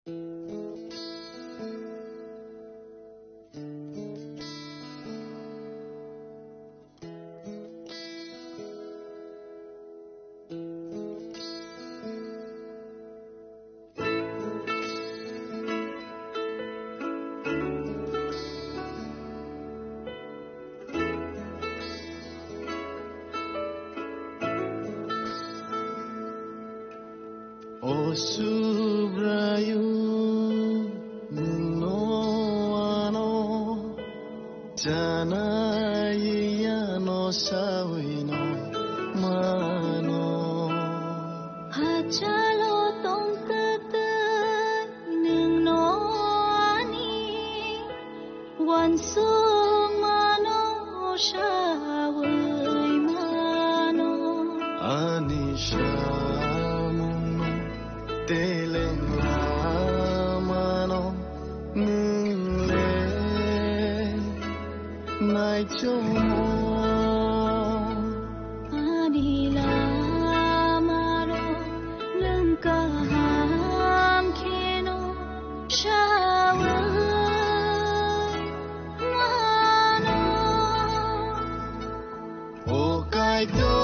O subrayu nunoano janaya no sawino mano hachalo tongkatai nungnoani wansumano shawai mano anisha Teleng lamano ngle nai chomo adila maro lengkaham keno shawai mano o kaito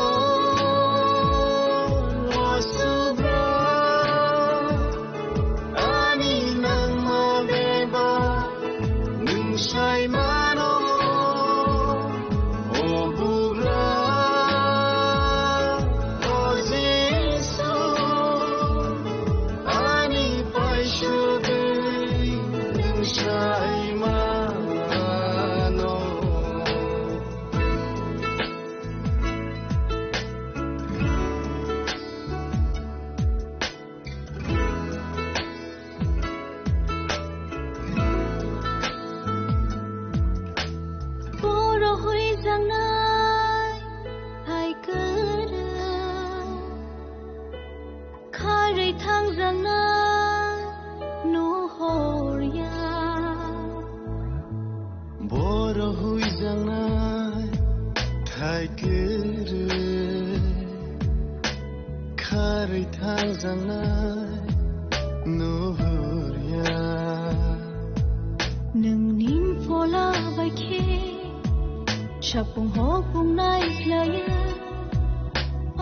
Chapung hopung naik laya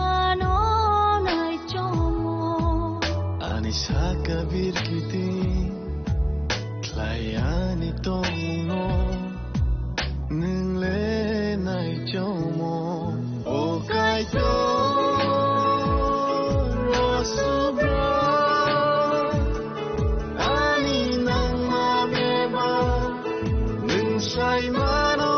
ano naik jomo Anisa kabir kiti Klayani tomo Nungle naik jomo O kaito Rosubra Ani nang mabeba Nung say mano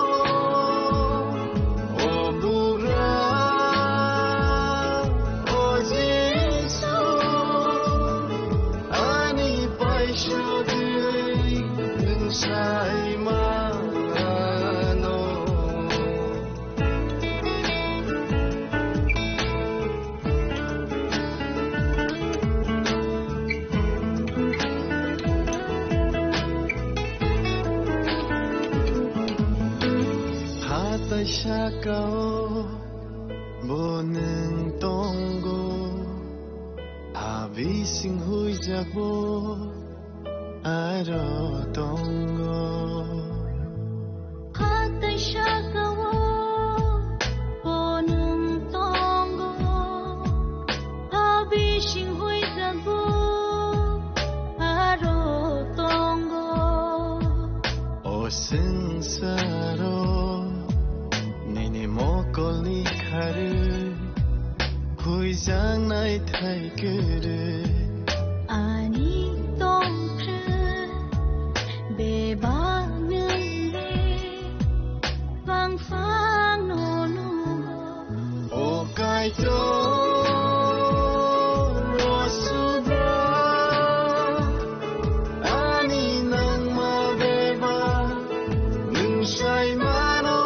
Shakao boneng tonggo abi sing hui jakbo aro tonggo hatai shakao boneng tonggo abi sing hui jakbo aro tonggo o sengsaro Mokol ni kharu hui jang nai thai kere ani tong khre beba ngle vang phang no no o kai to rosubra ani nang ma beba nung sai mano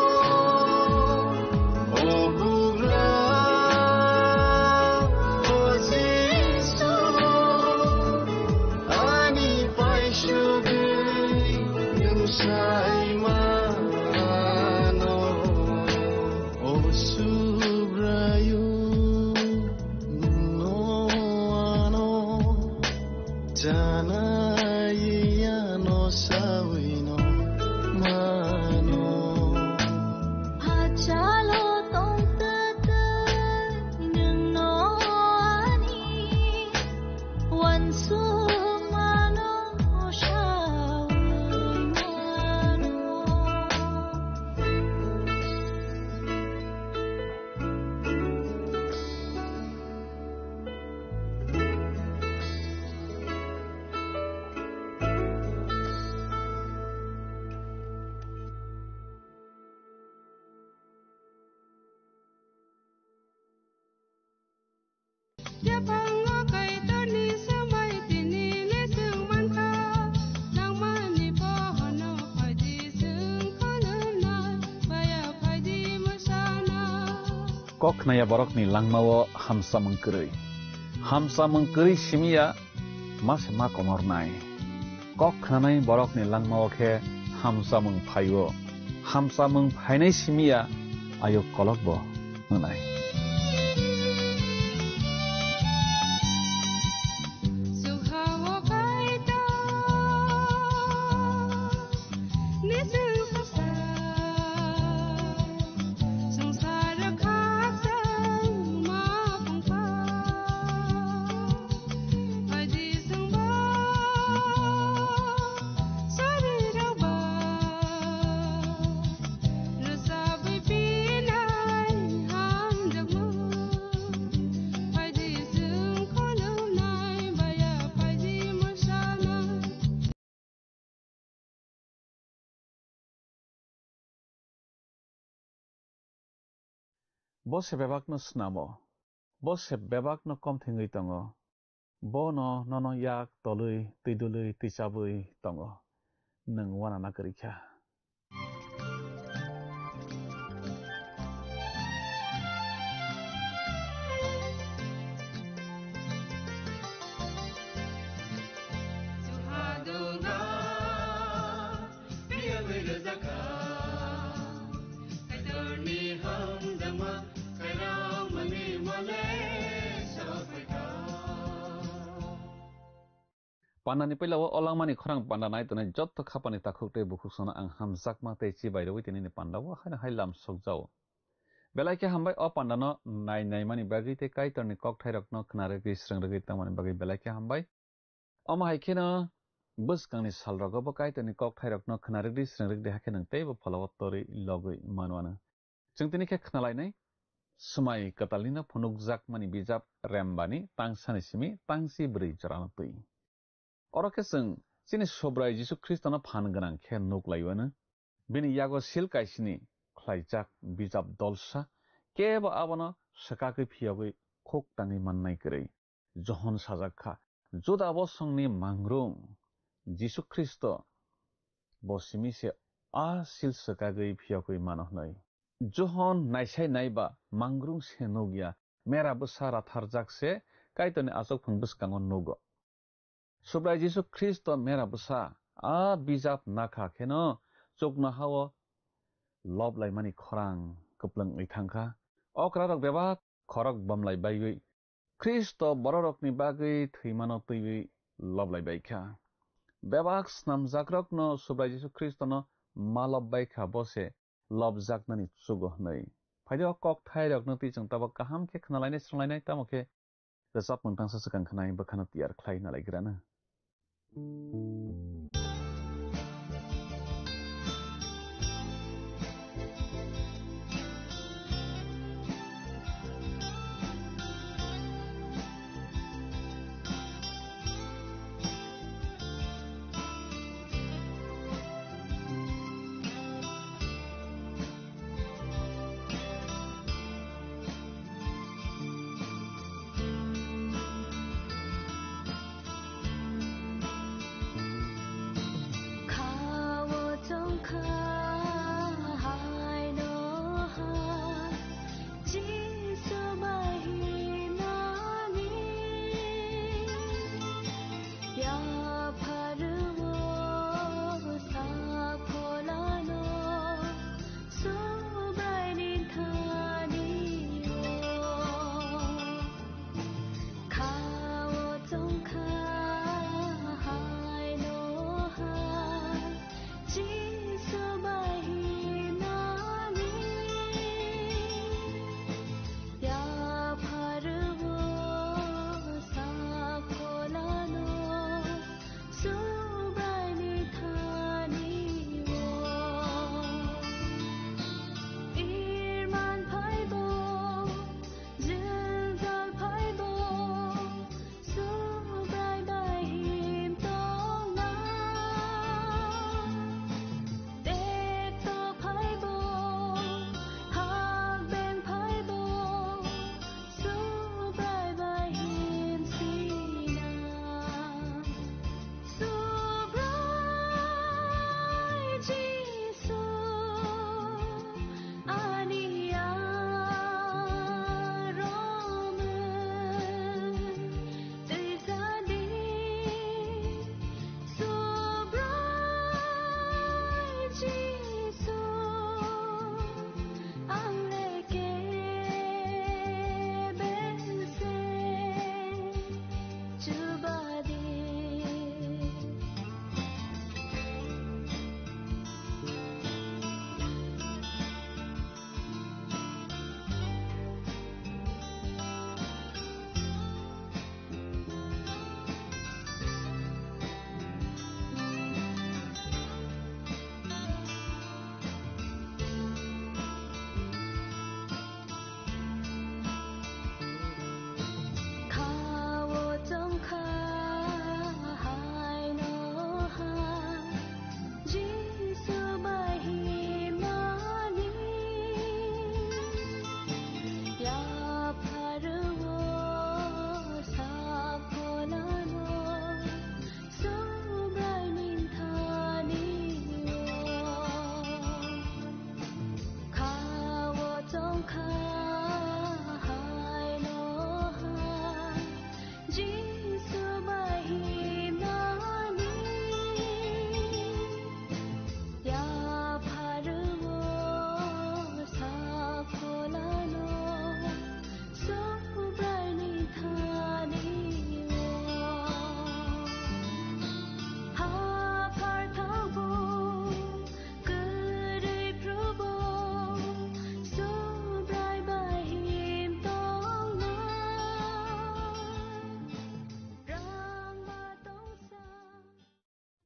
Subrayu koknaya borokni langmao hamsa mengkeri simia mas ma komornai koknanai borokni langmao khe hamsa mengphaio hamsa mengphainai simia ayo kolokbo nai bo se bebak no snamo bo se bebak no kom thingui tongo bo no yak tolui tidului tichabui tongo nang wana na karikha Pandani pelawo olangmani khorang pandanai tonai jotto khapani takhukte bukhusona ang hamjakma te chi bairoi tinini pandawo haina hailam sokjao belaike hambai o pandano nai mani bagi te kaitorni kokthairokno khnare ki srangragi tamani bagi belaike hambai oma haikena buskangni salrogo bo kaitorni kokthairokno khnare ki srangragi deha nang tei bo phalawo tori logoi manwana jengtini khe khnalainai sumai katalina phunukjak mani bijap rembani tangsani simi tangsi bri jorana tui Oroke sing sini sobrai Jisu Kristono phan ganang khe nuklaiwana bini yago sil kaisini khlaijak bijap dolsa kebo abono sakakui phiyagui khok tangi mannai krei johon sajakha juda bo songni mangrung Jisu Kristo bo simi se a sil sakagui phiyagui manohnai johon naisai naiba mangrung se nogya mera busara tharjak se kaitoni asok phung buskangon nogo Sobrai Jisu Kristo mera busa a bijap nakha kheno chokna hawo loblai mani khorang kuplang ithangkha okrarok beba khorok bamlai baigui Kristo bororokni bagui thimano tuiwi loblai baikha bebak snamjakrokno Sobrai Jisu Kristo no malob baikha bose lobjaknani chugo hnai phaido kok thairokno ti changtaba kaham khe khnalainai sranglainai tamokhe resap montangsa sakang khnai bakhana tiyar khlai na laigrana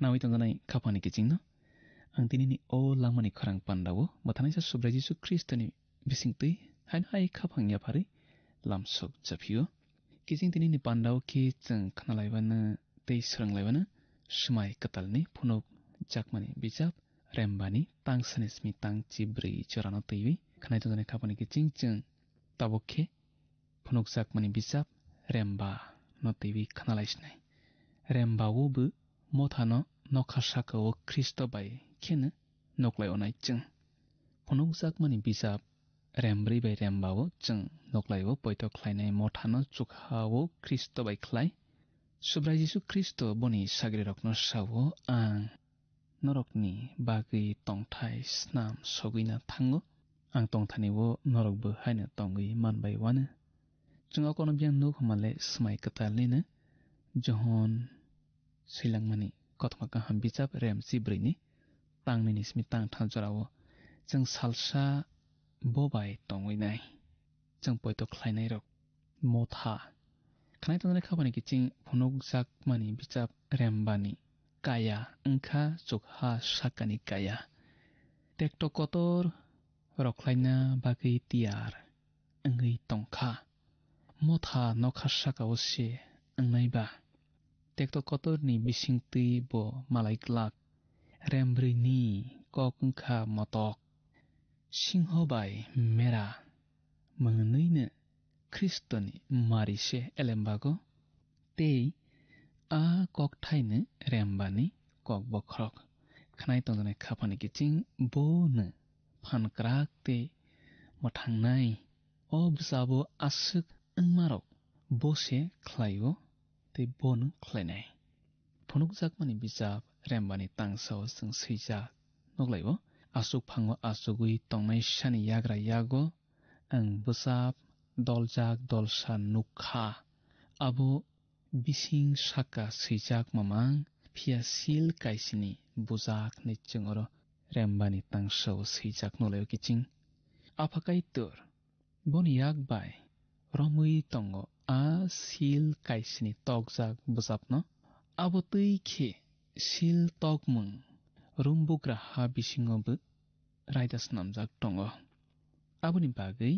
Nawi tangganai kapani kicingno ang tinini o langmani kharang pandawo mathanai sa subra Jesu Kristo ni bisingtui hain hai khapangya phari lamsok japhiyo kicing tinini pandawo ki chang khnalaibana tei sranglaiwana smai katalni phunuk jakmani bijap rembani tangsani smi tangchi brei chorano teiwi khnai tangganai kapani kicing chang tabokhe phunuk jakmani bijap remba no teiwi khnalaisnai remba wobu mothano nokhasakao Kristo bai khena noklai onai chang phunuk jakmani bijap rembrei bai rembao chang noklaio poito khlainai mothano chukhawo Kristo bai khlai subra Jesu Kristo boni sagre rokno sawo ang norokni bagui tongthai snam soguina thango ang tongthani wo norokbo haina tongui manbai wana chunga kono byang nuk hamale smai katalni na johon silangmani kothma kaham bijap rem sibrini tangni smi tang thang jorawo chang salsa bobai tongui nai chang poito khlainai rok motha khnai tangnai khabani kiching phunuk jakmani bijap rembani kaya angkha chokha sakani kaya tekto kotor roklaina bagui tiar angui tongkha motha nokha sakao se angnaiba tekto kotor ni bisingtui bo malai klak rembrini kokungkha motok singhobai mera mangneina Kristoni marise elembago tei a kokthaine rembani kok bokhrok khnai tongjanai khapani kiching bone phankrak te mathangnai obsabo asuk angmarok bose khlaio te bon khlainai phunuk jakmani bijap rembani tangsao sing sijak noglaibo asuk phango asugui tongnai sani yagra yago ang busap doljak dolsa nukha abo bising saka sijak mamang phiasil kaisini bujak ni chungoro rembani tangsao sijak nolayo kiching apakai tur boni yak bai romui tongo a sil kaisini tokjak bujapno abo tui khe sil tokmung rumbugra ha bisingobu raidas namjak tongo aboni bagui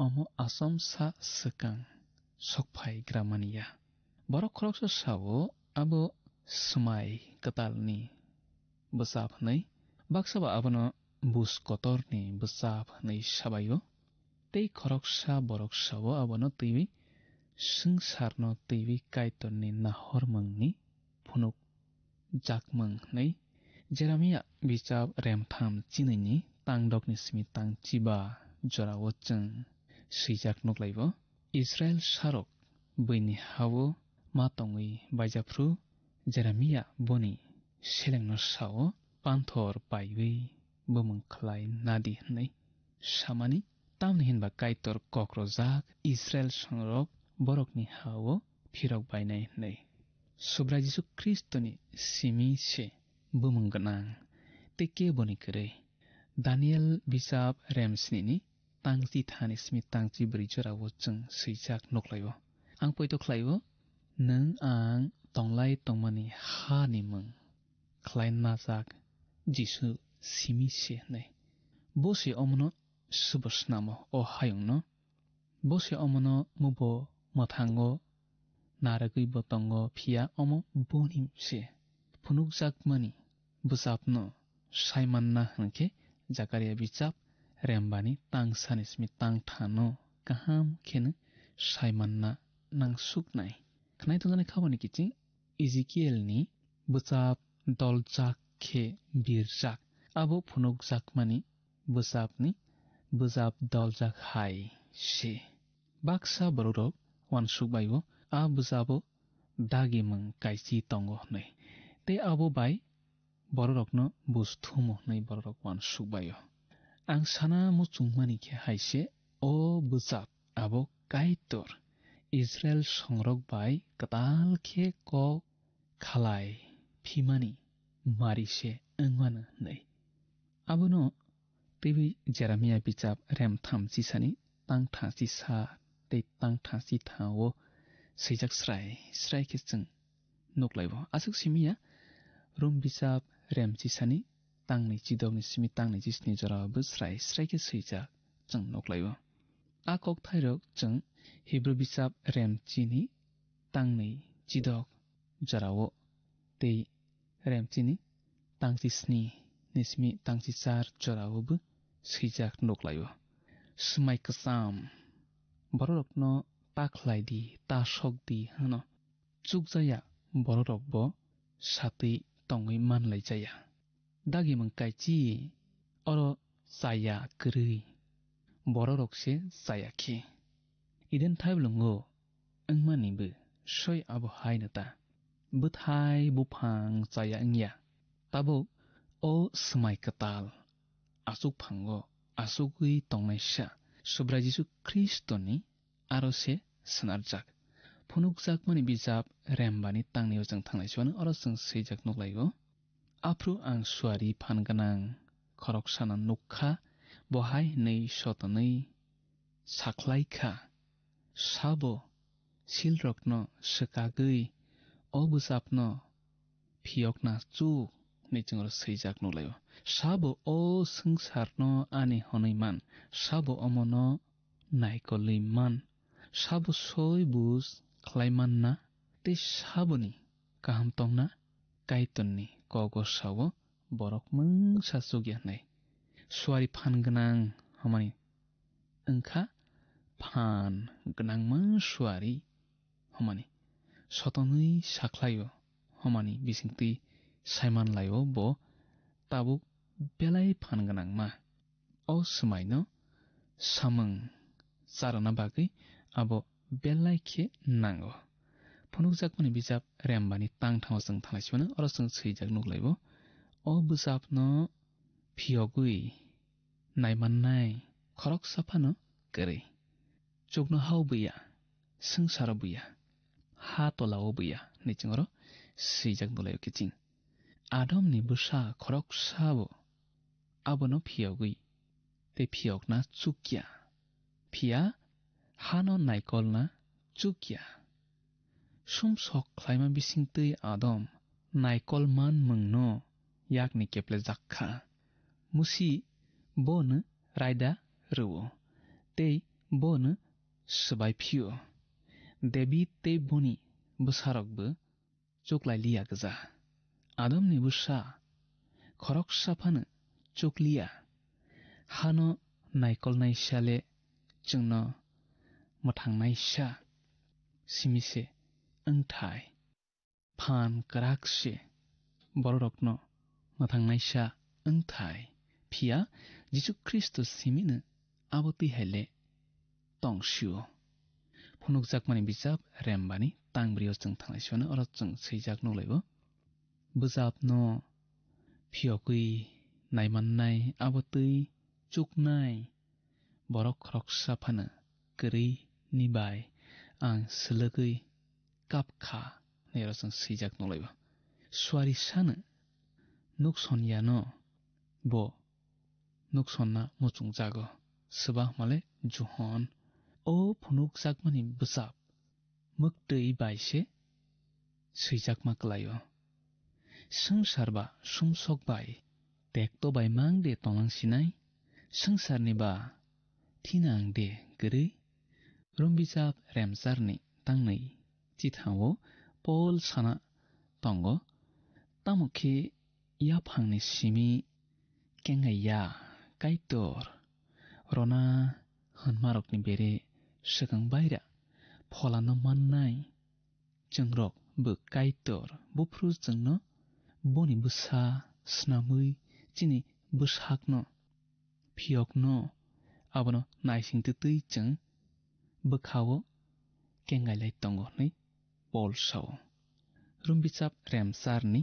omo asom sa sekang sokphai gramania borok khoroksa sawo abo smai katalni bujap nei baksaba abono bus kotorni bujap nei sabayo tei khoroksa borok sawo abono teiwi sungsarno teiwi kaitorni nahormangni phunuk jakmang nei Jeremia bijap remtham chinaini tangdokni smi tang chiba jorawo chang sijak noklaibo Israel sarok buini hawo matongui baijapru Jeremia boni selengno sawo panthor paiwi bumung khlai nadi nei samani tamni hinba kaitor kokrojak Israel sangrok borokni hawo phirok bainai nei subra Jesu Kristoni simi se bumung ganang teke boni kre Daniel bijap remsnini tangji thani smi tangji brijora wochung sijak noklaibo ang poito khlaibo nang ang tonglai tongmani ha ni mung khlai najak Jesu simi se nei bose omono subasnamo o hayungno bose omono mubo mathango naragui botongo phia omo bonim se phunuk jakmani bujapno saimanna hanke Zakaria bijap rembani tangsani smi tangthano kaham khen saimanna nangsuknai khnai tongjanai khabani kiching Ezekiel ni bujap doljak khe birjak abo phunuk jakmani bujapni bujap doljak hai se baksa borok wansukbaibo a bujabo dagimang kaisi tongo nei te abo bai borokno busthumo nei borok wansukbaio ang sana muchungmani khe haise o bujap abo kaitor Israel songrok bai katal khe ko khalai phimani marise angwana nei abono tebi Jeremia bijap remtham chisani tangtha chisa te tangtha chi thawo sijak srai khe chung noklaibo asuk simia rum bisap remchisani tangni chidogni simi tangni jisni jorawaबो स्राय ke swijak jeng noklaio. A kok thairok jeng Hebrew bisap remchini tangni chidog jorao tei remchini tangchi sni nismi tangchi char jorawaबो swijak noklaio. Smai kasam borokno taklaidi tasokdi hano chukjaya borokbo sati tongoi manlaijaya. Dagi mangkaichi oro saya krui borokse saya khe. Iden thaiblungo angmanibo soi abo hainata buthai bufang saya angya tabo o smai katal asuk phango asukui tongnaisa sobra Jisu Kristoni arose snarjak phunukjak mani bijap rembani tangni ojang thangnai suan oro jeng swijak noklaio. Afru ang suari phanganang khorok sana nukha bohai nei sotanei saklaikha sabo silrokno sakagui obusapno phiokna chuk nei jengro swijak noklaio. Sabo o sangsarno ani honaiman sabo omono naikoliman sabo soi bus khlaimanna te saboni kaham tongna kaitonni kogo sawo borok mungsa sugyanai suari phanganang hamani engkha phan gnangma suari hamani sotonui saklaio hamani bisingti saiman laio bo tabuk belai phanganangma o smaino samung sarana bagui abo belai khe nango. Phunukjak mani bijap rembani tangthang jeng thangnaisibano oro jeng swijak nuklaibo o bijapno phiogui naimannai khorok saphano kwrui chukno haubuya sangsaro buya ha tolao buya nei jengro swijak nuklaio kiching. Adomni busa khorok sabo abono phiogui te phiokna chukya phia hano naikolna chukya sumsok khlaima bisingtui Adam naikol man mungno yakni keple jakha musi bon raida ruo tei bon sbai phio debi tei boni busarokbo chuklai liya gja. Adamni busa khorok saphano chukliya hano naikol naisale jengno mothangnaisa simise angthai phan krakse borokno mothangnaisa angthai phia Jisu Kristus simino aboti haile tongsio. Phunukjak mani bijap rembani tangbrio jeng thangnaisibano oro jeng swijak nuklaibo bijapno phiogui naimannai abotui chuknai borok khorok saphano kwrui nibai ang slugui kapkha nei oro jeng swijak nuklaibo. Suari sano nuksonyano bo nuksonna muchungjago swba male juhon o phunukjak mani bijap muktui baise swijakma klaio. Sangsarba sumsok bai tekto bai mangde tolangsinai sangsarni ba thinang de kwrui rumbijap remcharni tangnai chithao Paul sana tongo tamokhe yaphangni simi kengaya kaitor rona hanmarokni bere swkang baira pholano mannai jengrok bo kaitor bufru jengno boni busa snamui chini busakno phiokno abono naisingtutui jeng bukhao kengailai tongo nei Paul sao. Rumbijap remcharni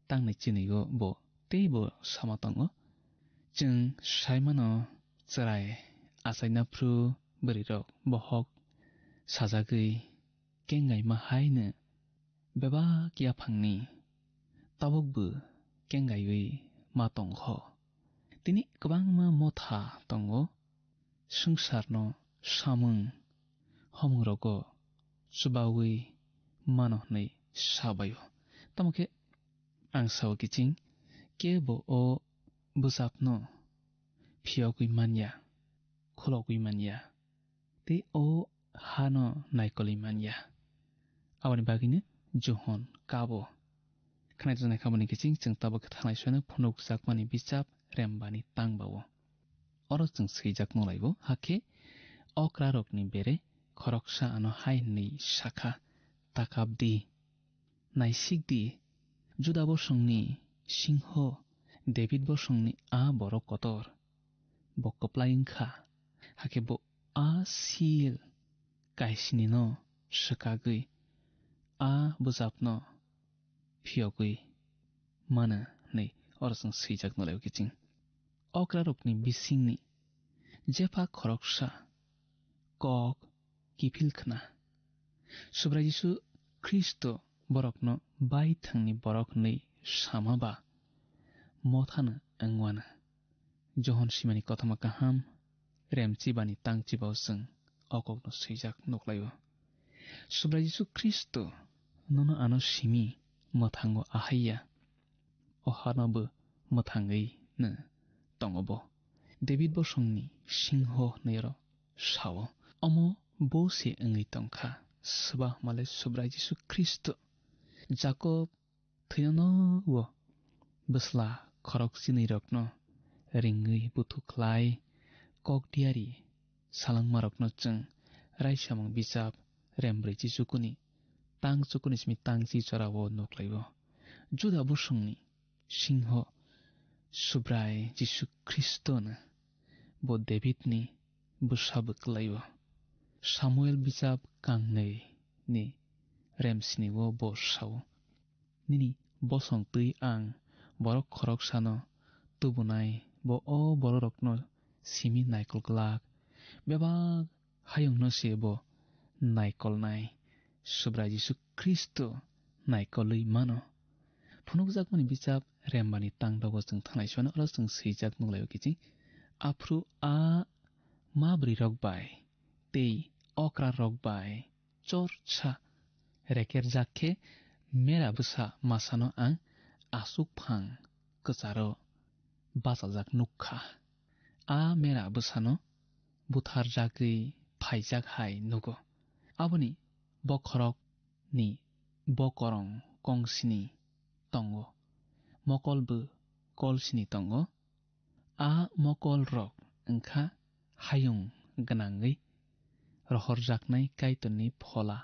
tangnai chinigo bo teibo sama tongo jeng saimano chrai achainapru bwrwirok bohok sajagui kengaima haino beba yaphangni tabukbo kengaiui ma tongho tini kwbangma motha tongo sangsarno samung homungrogo chubaui mano hnei sabayo tamokhe ang sao kiching ke bo o busapno phiogui manya khologui manya te o hano naikoli manya awani bagine johon kabo khnai jana khaboni kiching chung tabo khanai sone phunuk jakmani bichap rembani tangbawo oro chung sijak nolaibo hake okrarokni bere khoroksa ano hainni shakha takabdi naisikdi juda bosongni singho david bosongni a boro kotor bokoplaingkha hake bo a sil kaisini no shakagui a bujapno phiogui mana nei orasang sijak nolaibo kiching okrarokni bisingni jepa khoroksa kok kipilkhna subrajisu Kristo borokno bai thangni borok nei samaba mothana angwana johon simani kothama kaham remchi bani tangchi bawsang okokno sijak noklayo subrajisu Kristo nono ano simi mothango ahaya ohanabu mothangai na tongobo David bosongni singho neiro sawo omo bose angai tongkha sba male subrai Jesu Kristo Jacob thino wo basla khorok sinai rokno ringai butuklai kokdiari salang marokno chung raisamang bichap rembrei Jesu-kuni tang chukuni smi tangchi chorawo noklaibo juda bosongni singho subrai Jesu Kristo na bo David ni busabuklaibo Samuel bichap kangnei ni remsini wo bosawo nini bosong tui ang borok khorok sano tubunai bo o borokno simi naikol glak bebag hayong no sebo naikol nai subrai Jesu Kristo naikolui mano phunuk jakmani bichap rembani tangdogo chung thanai sona ora chung sijak nunglayo kichi afru a mabri rokbai tei okra rokbai chorcha reker jakhe mera busa masano ang asuk phang kacharo basajak nukha a mera busano buthar jakri phaijak hai nugo aboni bokhorok ni bokorong kongsini tongo mokolbu kolsini tongo a mokol rok engkha hayung ganangai rohor jaknai kaitoni phola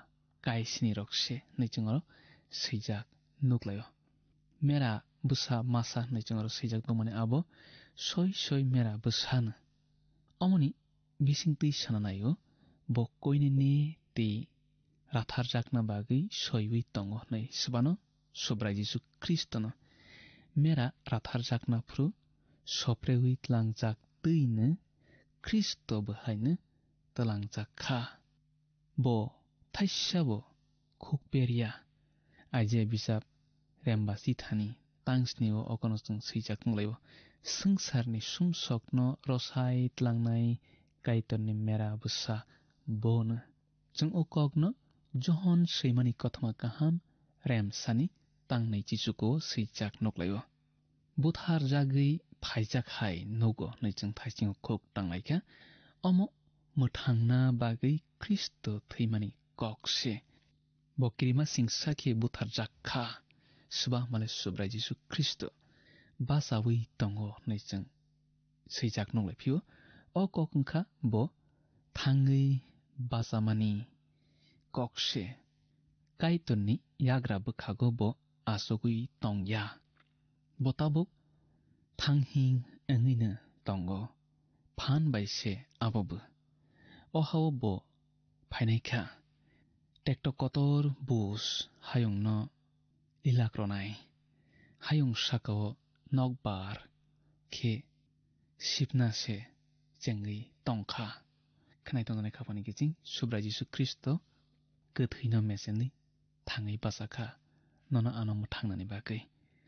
kaisini rokse neichungoro sijak nuklayo mera busa masa neichungoro sijak domani abo soi mera busana omoni bisingtui sananayo bo koine ne te rathar jakna bagui soiwi tongo nei sbano subrai Jesu Kristo no mera rathar jakna phru soprewi tlangjak tuine Kristo bahaine talangjak kha bo thaisabo khukperia aje bisap rembasi thani tangsni o okono chung sijak nglaibo sangsarni sumsokno rosai tlangnai kaitorni mera busa bona chung okokno johon seimani kothama kaham remsani tangnai Jesuko sijak noklaibo buthar jagui phaijak hai nogo neichung thaising khok tanglaika omo muthangna bagui Kristo theimani kokse bokrima singsakhe buthar jakha suba male subrai Jesu Kristo basawi tongo neichung sijak nonglaiphio o kokungkha bo thangui basamani kokse kaitonni yagra bukhago bo asogui tongya botabuk thanghing engina tongo phan baise abobu ohawo bo phainaikha tekto kotor bus hayong no ilakronai hayong sakao nokbar khe sipna se chengui tongkha khnai tongnai khapani kiching subrai Jesu Kristo kothaino meseni thangai basakha nono anomo thangnani bagui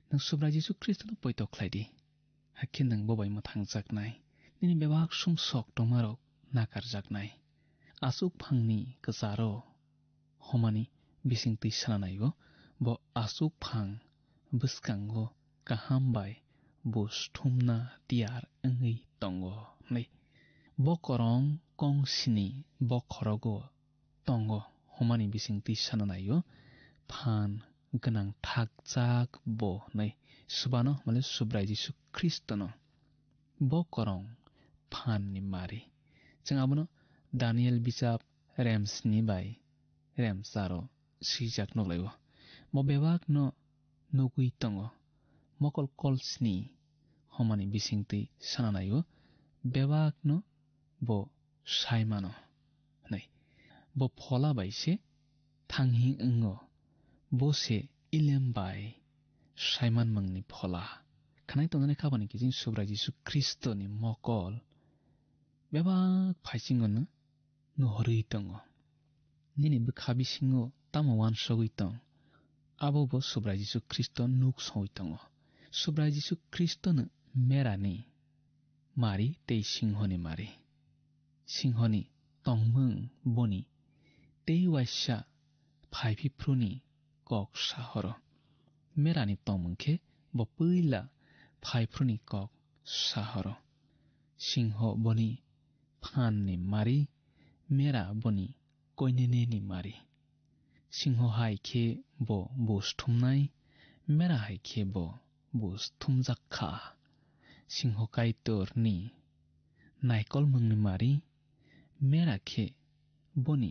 nang subrai Jesu Kristo no poito khlaidi hakhin nang bobai mo thangjaknai nini bebak sumsok tongmarok nakarjaknai asuk phangni kacharo homani bisingtui sananaibo bo asuk phang bwskango kahambai bo sthumna tiar engei tongo nei bokorong kongsini bokhorogo tongo homani bisingti sananayo phan ganang thakjak bo nei subano male subrai Jisu Kristono bokorong phan ni mari जों abono Daniel bijab Rems ni bai Remsaro sijak noglayo mo bewak no nugui tongo mokol kolsni homani bisingti sananayo bewak no bo saimano nei bo phola baise thanghi engo bo se ilem bai saiman mangni phola khanai tongne khabani kijing subra Jisu Kristo ni mokol bewak phaisingon no horui tongo nini bkhabi singo tamo wan sogui tong abo bo subra Jisu Kristo nuk soi tongo subra Jisu Kristo no merani mari tei singhoni mari singhoni tongmung boni tei waisa phaipi pruni kok sahoro merani tongmungkhe bo puila phaipruni kok sahoro singho boni phan ni mari mera boni koinene ni mari singho haikhe bo busthumnai mera haikhe bo busthumjakha singho kaitor ni naikol mungni mari mera khe boni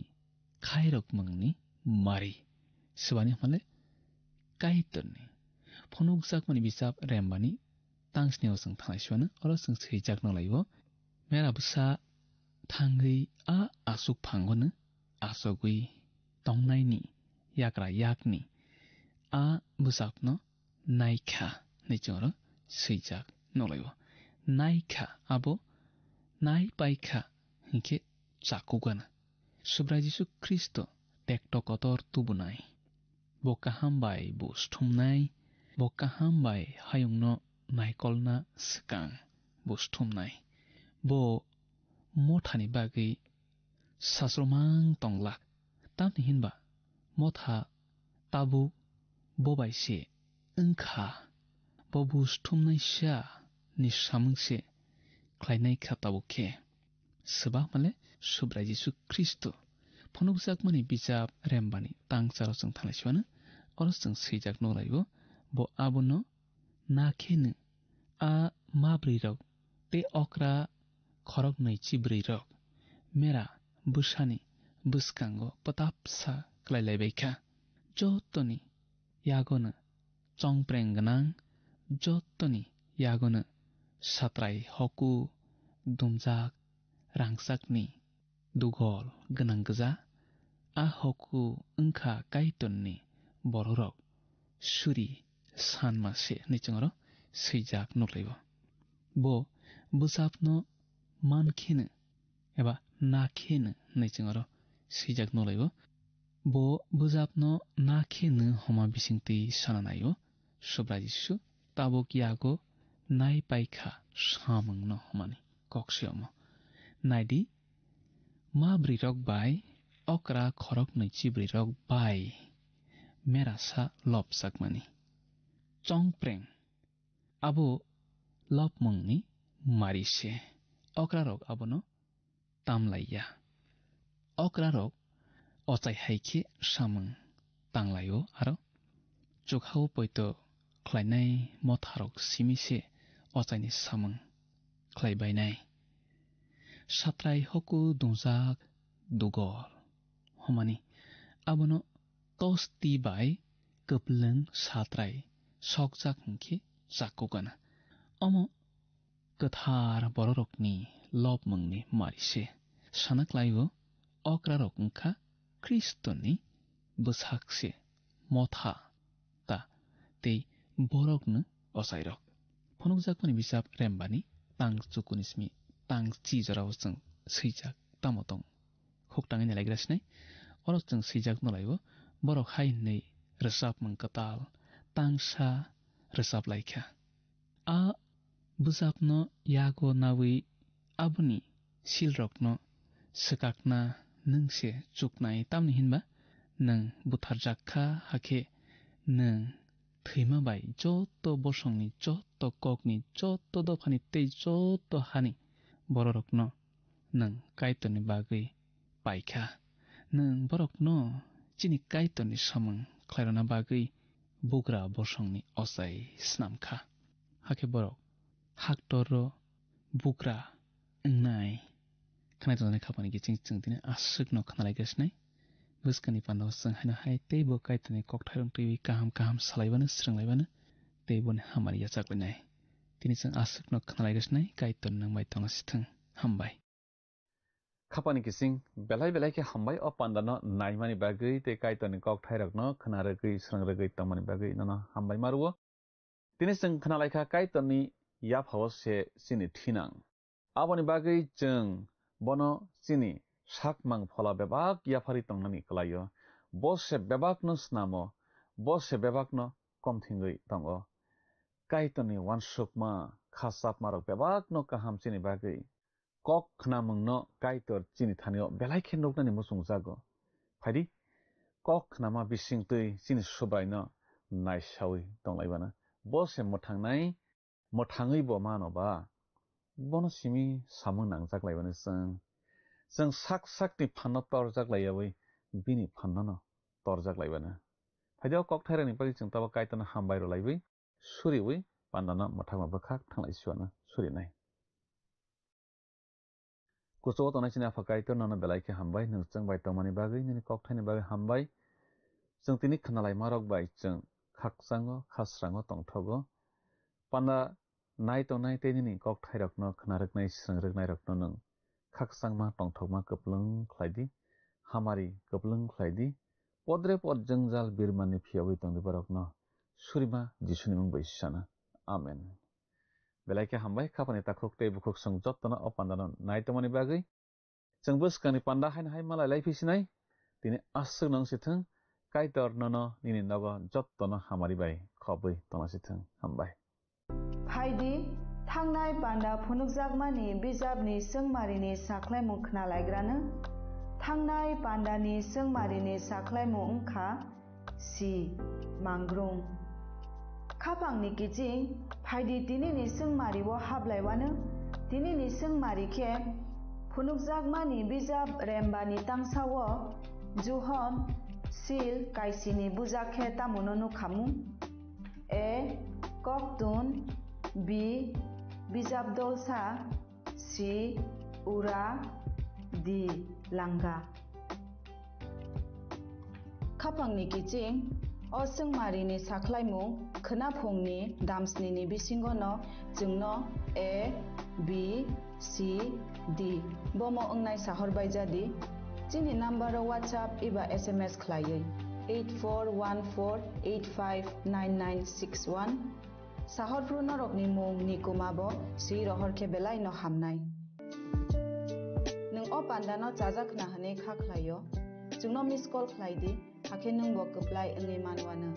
khairok mungni mari subani male kaitor ni phonukjak mani bisap rembani tangsneo sing thaiswana oro sing seijak nolaibo mera busa thangei a asuk phangone asogui tongnaini yakra yakni a busapno naikha nichoro seijak nolaibo naikha abo nai paikha hinke chakugana subra Jisu Kristo tekto kotor tubunai bo kahambai bo sthumnai bo kahambai hayungno naikolna skang bo sthumnai bo mothani bagi sasromang tonglak tamni hinba motha tabu bobaise engkha bo busthumnai sha ni samungse khlainai khatabukhe seba male subra Jisu Kristo phonukjak mani bijab rembani tangcharo sing thalaiswana oro sing seijak nolaibo bo abono nakhenu a mabri rok te okra khorok nei chibri rok mera busani buskango patapsa klailaibaikha jotoni yagona chongprenggnang jotoni yagona satrai hoku dumjak rangsakni dugol gnang gja a hoku engkha kaitonni bororok suri sanmase nichongro seijak nuklaibo bo busapno mankhene eba nakhene nichongro seijak nolaibo bo bujapno nakhene homa bisingti sananayo subra Jisu tabuk yago nai paikha samungno homani kokseomo naidi mabri rok bai okra khorok nei chibri rok bai merasa lopsak mani chongpreng abo lopmungni marise okra rok abono tamlaiya okra rok ochai haikhe samung tanglayo aro chukhao poito khlainai motharok simise ochaini samung khlaibainai satrai hoku dungjak dugol homani abono tosti bai kepleng satrai sokjak hingkhe chakugana omo kathar bororokni lopmungni marise sanaklaibo okrarok wngkha Kristoni bwsakse motha ta tei borokno ochairok phonukjakmani bisap rembani tang chukunismi tang chijorao chung seijak tamotong huktangi nelaigrasnai oro chung seijak nolaibo borok hainei resapmung katal tangsa resaplaikha a bujapno yago nawi abuni silrokno sekakna nungse chuknai tamni hinba nung butharjakha hakhe nung thৈमा bai joto bosongni joto kokni joto dofani tei joto hani borokno nang kaitoni bagui paikha nang borokno chini kaitoni samang khlairona bagui bugra bosongni osai snamkha hake borok haktoro bugra nai khnai tonai khapani giching chingtini asukno khnalaigasnai buskani pando sang hana hai tei bo kaitoni kokthairon tei kaham salaibana sranglaibana tei bon hamani yachaklinai tini sang asukno khnalaigasnai kaiton nang bai tong sithang hambai khapani kising belai ke hambai o pandano naimani bagui te kaitoni kokthairokno khnaragui srangragui tongmani bagui nono hambai maruo tini sang khnalaikha kaitoni yaphao se sini thinang aboni bagui jeng bono sini sakmang phola bebak yafari tongnani klayo bose bebakno snamo bose bebakno komthingui tongo kaitoni wansukma khasapmarok bebakno kaham sini bagui kok khnamungno kaitor chini thanio belaikhe noknani musung jago phaidi kok khnama bisingtui chini subraino naisawi tonglaibana bose mothangui bo manoba bono simi samung nangjaklaibana जों sak-sakni phanno torjaklaiyawi bini phanno torjaklaibana phaidiao kokthairakni bagui जों tabo kaitona hambairo laiwi suriwi pandana mothangma bkhak thanglai surinai kucho tonai chini apha kaitor nono belaikhe hambai nungchang bai tongmani bagui nini kokthaini bagui hambai जों tini khnalai marok bai जों khakchango khasrango tongthogo panda nai tongnai tei nini kokthairokno khnaraknai srangroknai rokno nung khakchangma tongthokma koplung khlaidi hamari koplung khlaidi podre pod jangjal birmani phiyawi tongdi borokno surima jisuni mung bai sana amen belaike hambai khapani takhuk tei bukhuk sung jottona o pandano naitomani bagui जों buskani panda haina hai malai laifisinai tini asuk nang sithung kaitor nono nini nogo jottona hamari bai khobui tona sithung hambai phaidi thangnai panda phunukjakmani bijapni sengmarini saklaimung khnalaigrano thangnai pandani sengmarini saklaimung wngkha si mangrung khapangni kiching phaidi tinini sengmario hablaiwano tinini sengmari khe phunukjakmani bijap rembani tangsao juhon sil kaisini bujakhe tamono nukhamung a koktun b bijap dolsa c ura d langa khapangni kiching o sengmarini saklaimung khnaphungni damsnini bisingono jungno a b c d bomo ongnai sahorbai jadi chini number whatsapp iba sms khlaiui 8414859961 sahorpru norokni mung nikumabo si rohorkhe belai no hamnai nung o pandano chajakna hane khaklayo jungno miss call khlaidi hakhe nung bo kuplai ngai manwano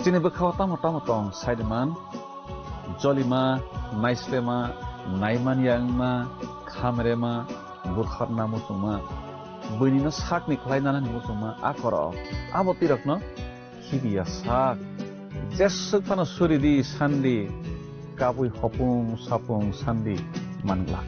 chini bukhaw tamo tong saideman jolima naislema naimanyangma khamrema burkhatna musuma bunino sakni khlainana musuma akoro abotirokno khibiya sak jesuk phano suridi sandi kabui hopung sapung sandi mangla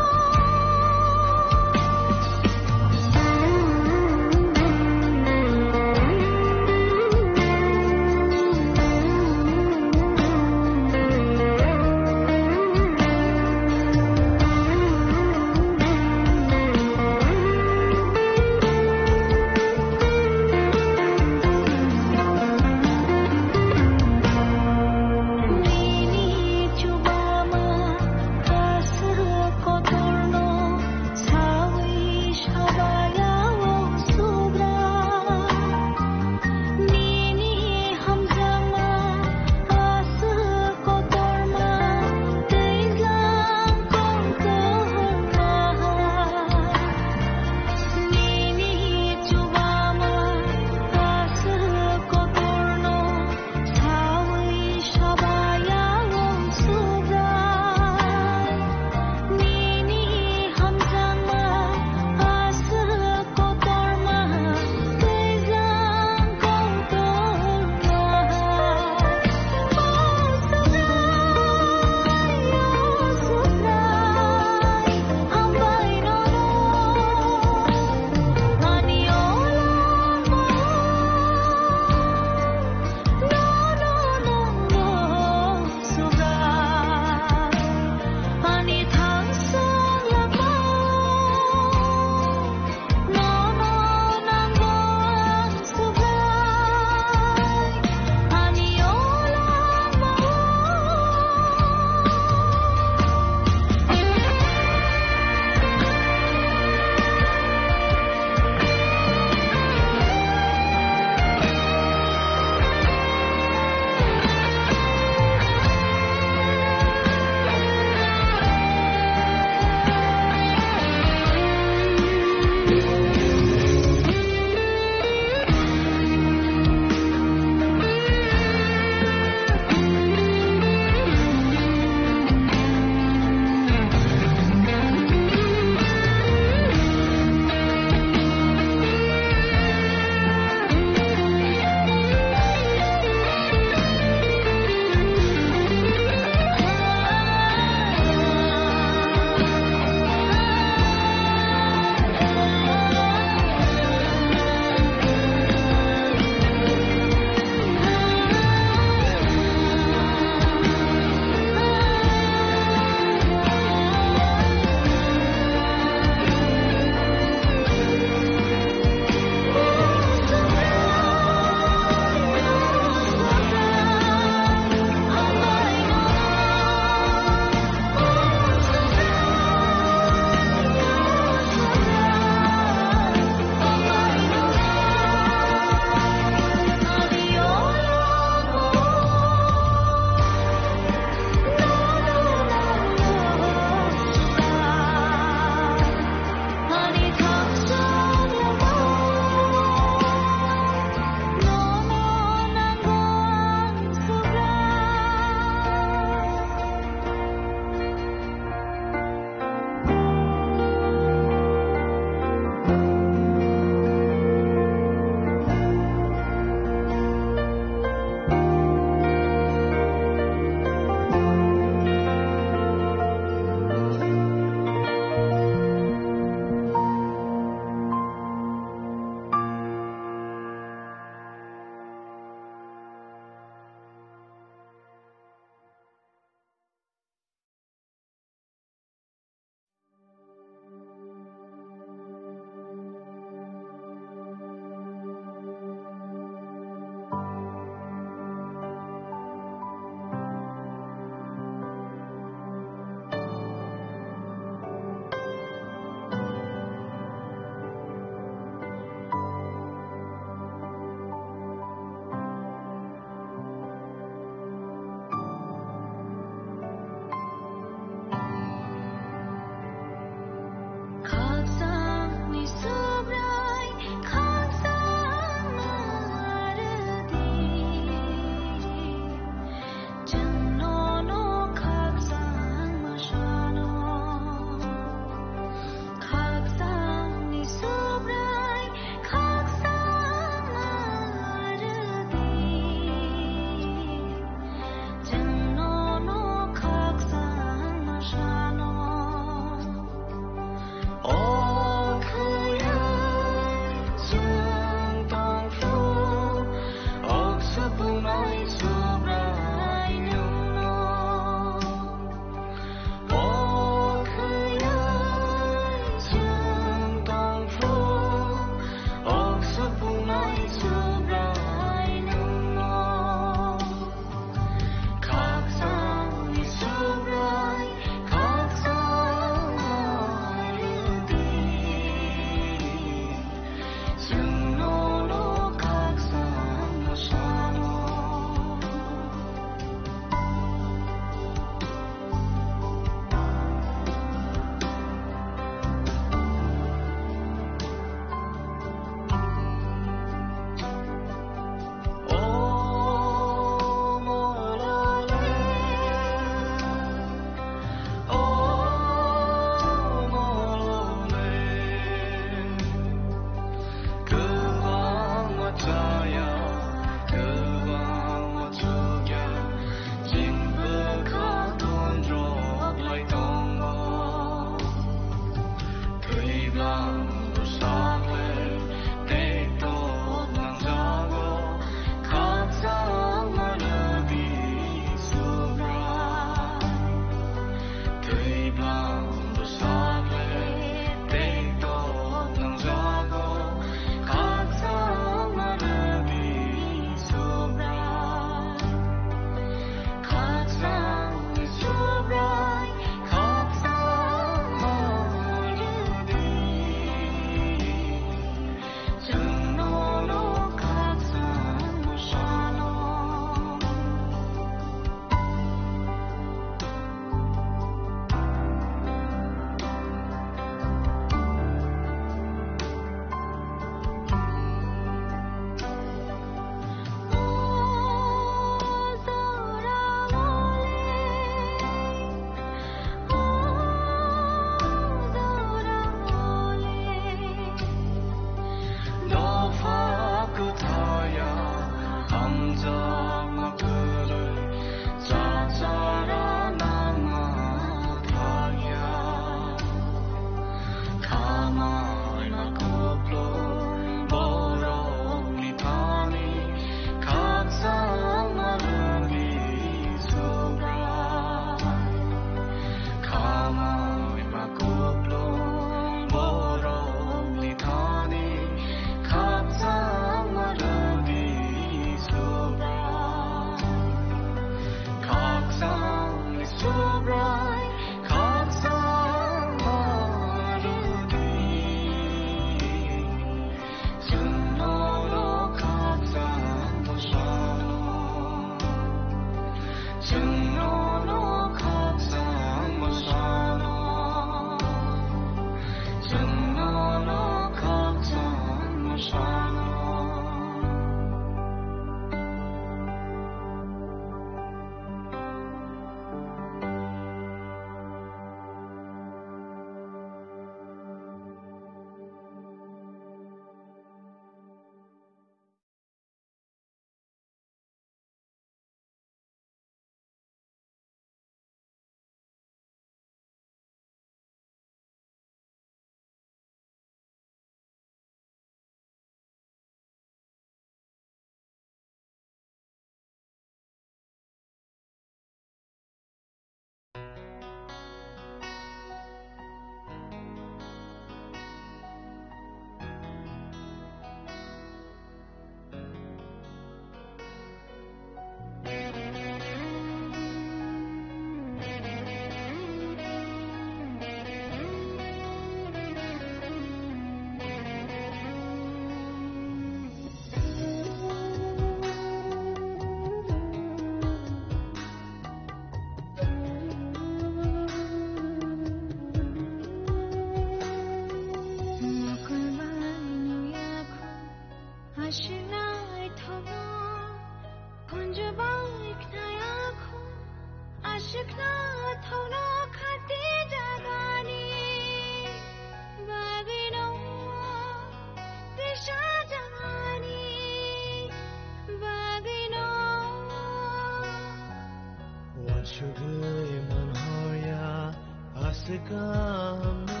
Asikano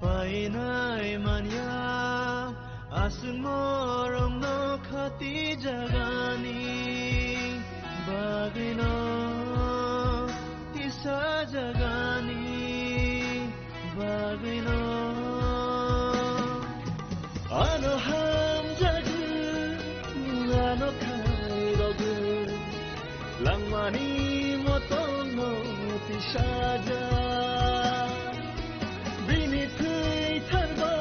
painai manya asmorong no khati jagani bagino tisa jagani bagino ano ham jagu ano khai rogu langmani motono tisaja binithai tharba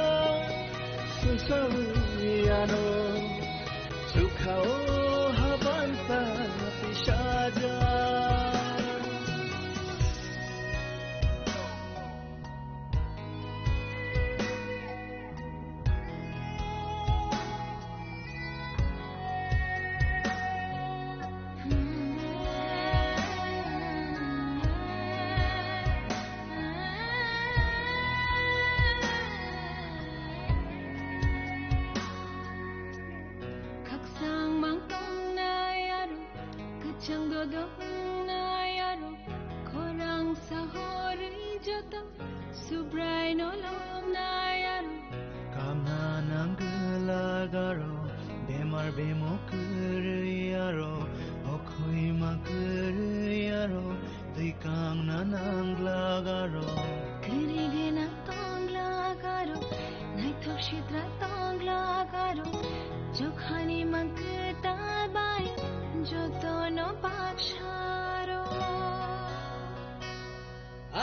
susawiyano sukhao habanta tisaja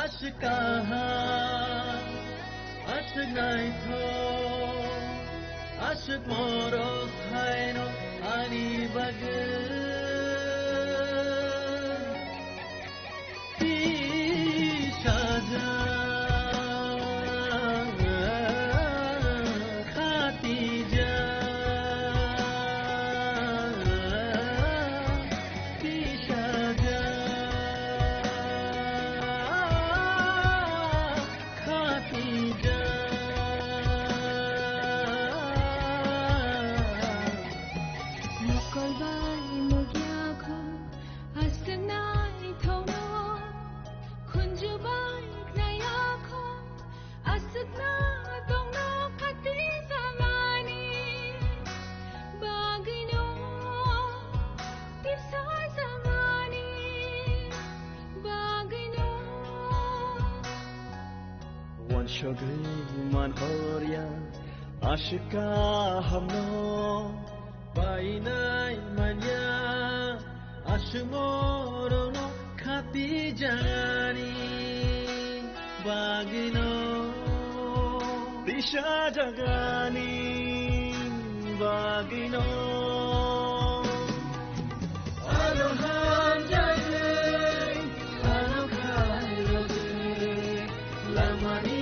Ashkaha ashnaitho ashmoro khaino ani bag tishaja khatija tishaja Shogman horia ashka hamno painai manya ashmoro no khati jani bagino disha jagani bagino aloham jagay alokhai roge lamani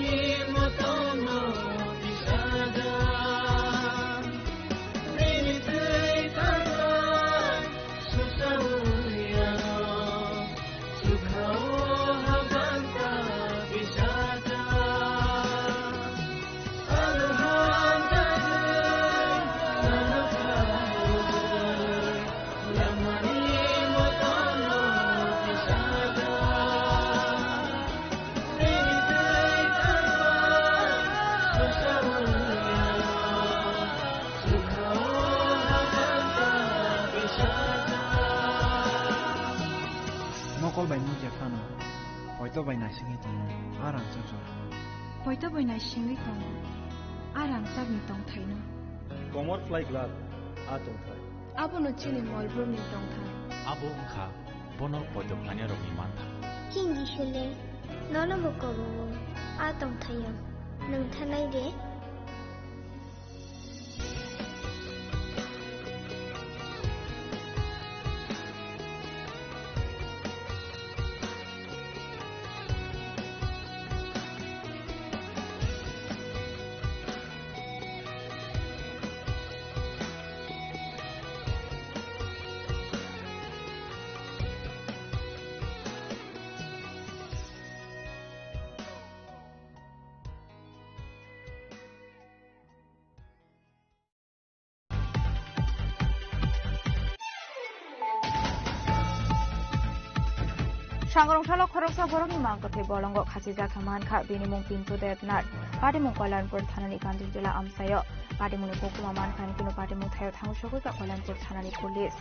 Kol bai ni jafano poito bai na singi tong arang sa poito bai na singi tong arang sa ni tong thaino komor fly glad atong thai abo no chini molbro ni tong thai abo kha bono poito khanya ro ni man Kingi shule nono mo ko atong thayam nang thanai de Sangorong Shalok Horoksa Borong Mangkote Bolongo Khachija Khamanka Binimung Pintu Devnar Padimung Kolanpur Thanani Kanjung Jila Amsayo Padimung Kokuma Mankan Kino Padimung Thayo Thangshoko ka Kolanpur Thanani Police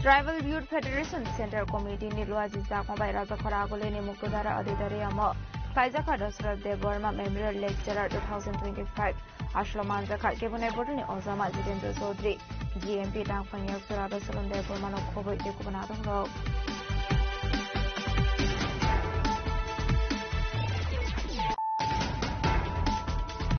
Tribal Youth Federation Center Committee ni Luaji Zakombai Raja Khoragole ni Mukudara Adidariamo Kaizaka Dasrat Deborma Memorial Lecturer 2025 Ashloman Zakha Kebune Boduni Ozama Jitendra Chaudhary GMP Dangfang Yaksura Salon Deborma no Khobo Ekubana Dong